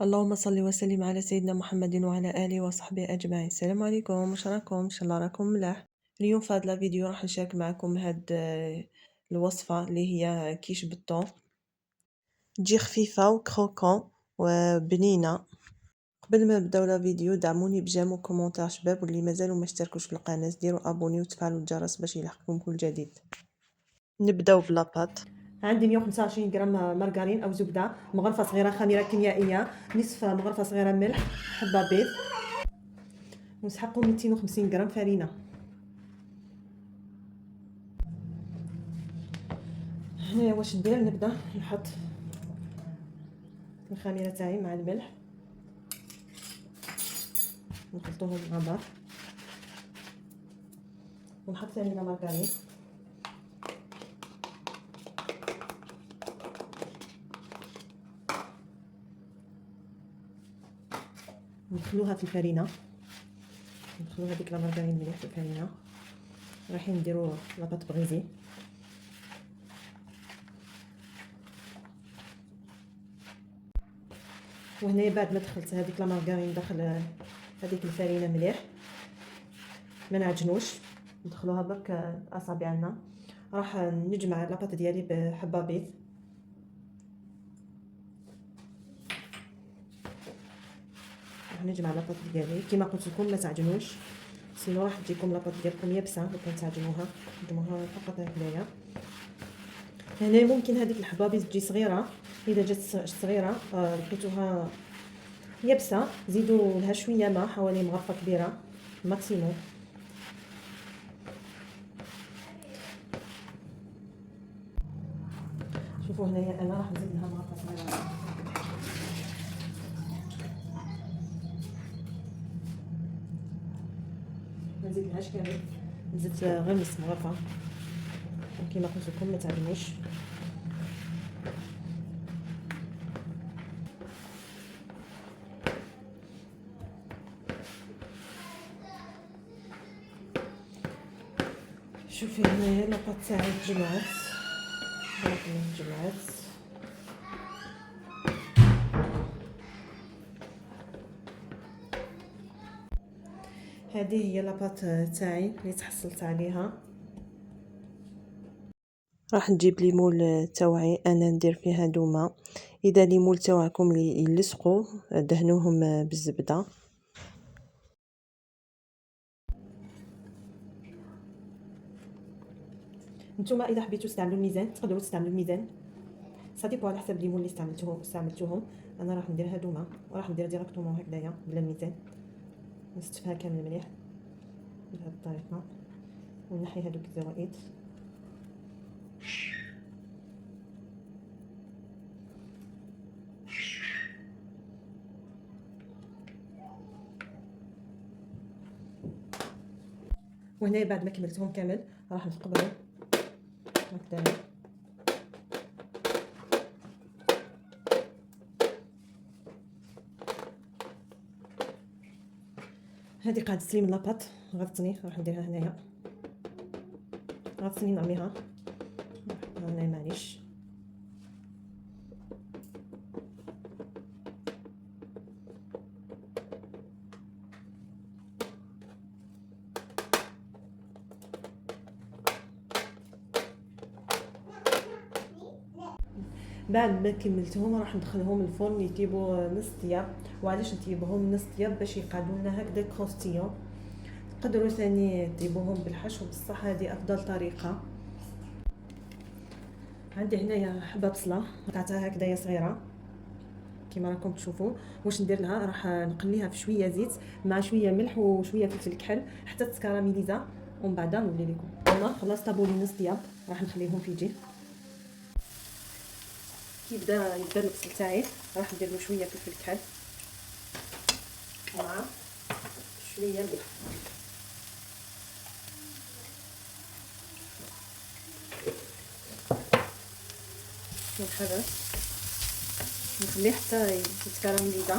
اللهم صل وسلم على سيدنا محمد وعلى آله وصحبه أجمعين. السلام عليكم، واش راكم؟ إن شاء الله راكم ملاح. اليوم في هاد لا فيديو راح نشارك معكم هاد الوصفة اللي هي كيش بالثوم. تجي خفيفة وكروكون وبنينة. قبل ما نبداو لا فيديو دعموني بجيم وكومونتير شباب، واللي مازالوا ما اشتركوش في القناة ديروا ابوني وتفعلوا الجرس باش يلحقكم كل جديد. نبداو بلاباط. عندي 125 غرام مارغرين او زبده، مغرفه صغيره خميره كيميائيه، نصف مغرفه صغيره ملح، حبه بيض، ونسحقوا 250 غرام فرينه. هنايا واش ندير؟ نبدا نحط الخميره تاعي مع الملح نخلطوهم مع بعض، ونحط ثاني مارغرين ندخلوها في الفرينه، ندخلو هذيك لا مارغرين مليح في الفرينه. رايحين نديرو لاباط بغيزي. وهنا بعد ما دخلت هذيك لا مارغرين داخل هذيك الفرينه مليح ما نعجنوش، ندخلوها برك اصابعنا. راح نجمع لاباط ديالي بحبه بيض، راح نجمع لاباط ديالي كيما قلت لكم ما تعجنوش، سينو راح تجيكم لاباط ديالكم يابسه لو كان تعجنوها. نجمعوها فقط هكذايا. هنا ممكن هذيك الحبه بيض تجي صغيره، اذا جات صغيره لقيتوها يابسه زيدوا لها شويه ماء، حوالي مغرفه كبيره ماكسيموم. شوفوا هنايا انا راح نزيد لها مغرفه صغيره، ما نزيدلهاش كامل، نزيد غير نص مغرفه كيما قلت لكم ما تعجنوش. شوفي هنايا لاباط تاعي تجمعات، تجمعات. هذه هي لاباط تاعي اللي تحصلت عليها. راح نجيب ليمول تاوعي انا ندير فيها دومه. اذا ليمول تاوعكم اللي يلصقوا دهنوهم بالزبده. نتوما اذا حبيتوا تستعملوا الميزان تقدروا تستعملوا الميزان، صديقوا على حسب الليمون اللي استعملتوهم. انا راح نديرها دومه وراح ندير ديريكتومون هكذايا بلا الميزان، نستفها كامل مليح بهذه الطريقه ونحي هذوك الزوائد. وهنا بعد ما كملتهم كامل راح نقبرهم هكذا. هذه قاعدتني من لاباط غطني، راح نديرها هنايا، غطني نعميها هنا معليش. بعد ما كملتهم راح ندخلهم الفرن يطيبوا نص طياب. وعلاش نطيبهم نص طياب؟ باش يقعدوا لنا هكذا كروستيون. تقدروا ثاني طيبوهم بالحشو، بصح هذه افضل طريقه. عندي هنايا حبه بصله قطعتها هكذايا صغيره كيما راكم تشوفوا. واش ندير لها؟ راح نقليها في شويه زيت مع شويه ملح وشويه فلفل كحل حتى تكراميليزا، ومن بعد نولي لكم. انا خلاص طابوا لي نص طياب، راح نخليهم في جهه. كي يبدا البصل تاعي راح ندير له شويه فلفل كحل مع شويه ملح. ونحرك نخليه حتى يتكراميليزا،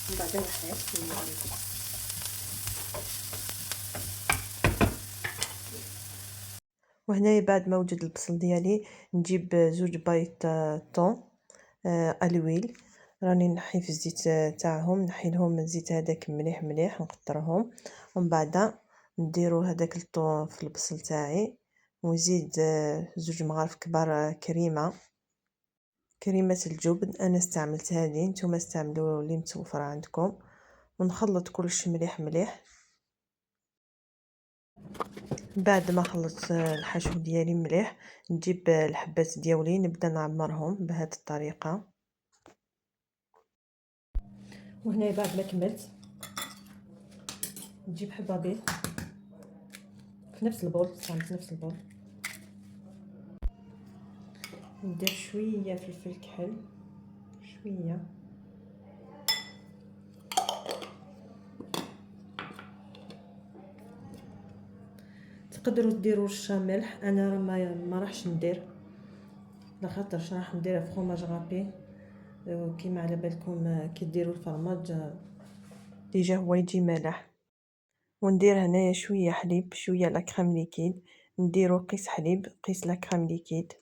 من بعد نحيه ونوريكم. وهنايا بعد ما وجد البصل ديالي نجيب زوج بايط طون الويل، راني نحي في الزيت تاعهم، نحي لهم الزيت هذاك مليح مليح نقطرهم، ومن بعد نديرو هذاك الثوم في البصل تاعي، ونزيد 2 مغارف كبار كريمه الجبن. انا استعملت هذه، نتوما استعملوا اللي متوفره عندكم، ونخلط كلش مليح مليح. بعد ما خلطت الحشو ديالي مليح، نجيب الحبات ديالي نبدا نعمرهم بهذه الطريقه. وهنا بعد ما كملت نجيب حبه بيض في نفس البول، استعملت نفس البول، ندير شويه فلفل كحل، شويه، تقدروا ديروا رشه ملح، انا ما راحش ندير لخاطرش راح ندير فرomage غابي. كيما على بالكم كي ديروا الفرماج ديجا هو يجي مالح. وندير هنايا شويه حليب، شويه لا كريم ليكيد، نديرو قيس حليب قيس لا كريم ليكيد،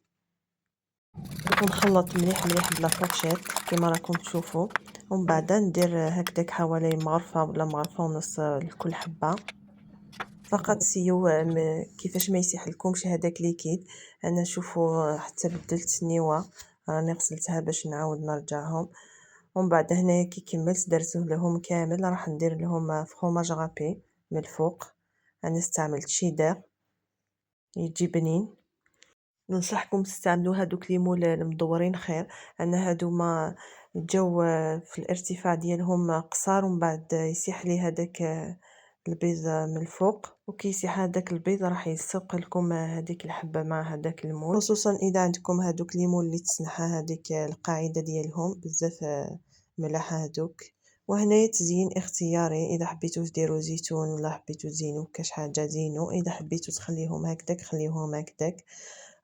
ونخلط مليح مليح بلا فورشيط كيما راكم تشوفوا. ومن بعد ندير هكذاك حوالي مغرفه ولا مغرفه ونص لكل حبه، فقط سيو كيفاش ما يسيح لكمش هذاك ليكيد. انا شوفوا حتى بدلت نيوه، راني غسلتها باش نعاود نرجعهم. ومن بعد هنايا كي كملت درته لهم كامل، راح ندير لهم فرomage غابي من الفوق. انا استعملت شيدر يجي بنين. ننصحكم تستعملوا هذوك لي مول المدورين خير، ان هادو ما جاو في الارتفاع ديالهم قصار، ومن بعد يسيح لي هذاك البيض من الفوق، وكي يسيح هذاك البيض راح يلصق لكم هذيك الحبه مع هذاك المول، خصوصا اذا عندكم هذوك لي مول اللي تسنحه هذيك القاعده ديالهم بزاف ملاحه هذوك. وهنايا تزيين اختياري، اذا حبيتو ديروا زيتون ولا حبيتو تزينوا كاش حاجه زينوا، اذا حبيتو تخليهم هكذاك خليوهم هكذاك.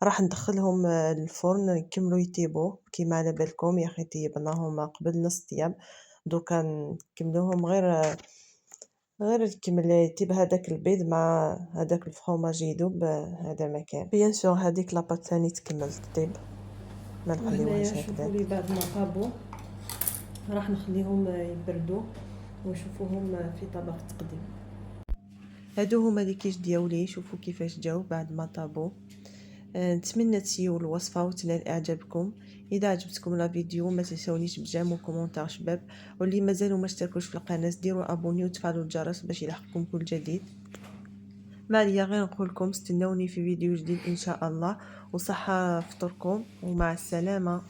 راح ندخلهم الفرن يكملوا يطيبوا كيما على بالكم. يا اخي طيبناهم قبل نص طياب، دوكا نكملوهم غير يكمل يطيب هذاك البيض مع هذاك الفرomاج يذوب، هذا ما كان. بيان سور هذيك لاباط ثاني تكمل تطيب، ما نخليوهاش هكذا. شوفوا لي بعد ما طابوا راح نخليهم يبردوا ونشوفوهم في طبق تقديم. هادو هما لي كيش دياولي، شوفوا كيفاش جاو بعد ما طابوا. نتمنى تسيو الوصفه وتنال اعجابكم. اذا عجبتكم لا فيديو ما تنسونيش بجيم وكومونتير شباب، واللي مازالوا ما اشتركوش في القناه ديروا ابوني وتفعلوا الجرس باش يلحقكم كل جديد. ما عليا غير نقول لكم استنوني في فيديو جديد ان شاء الله، وصحه فطوركم ومع السلامه.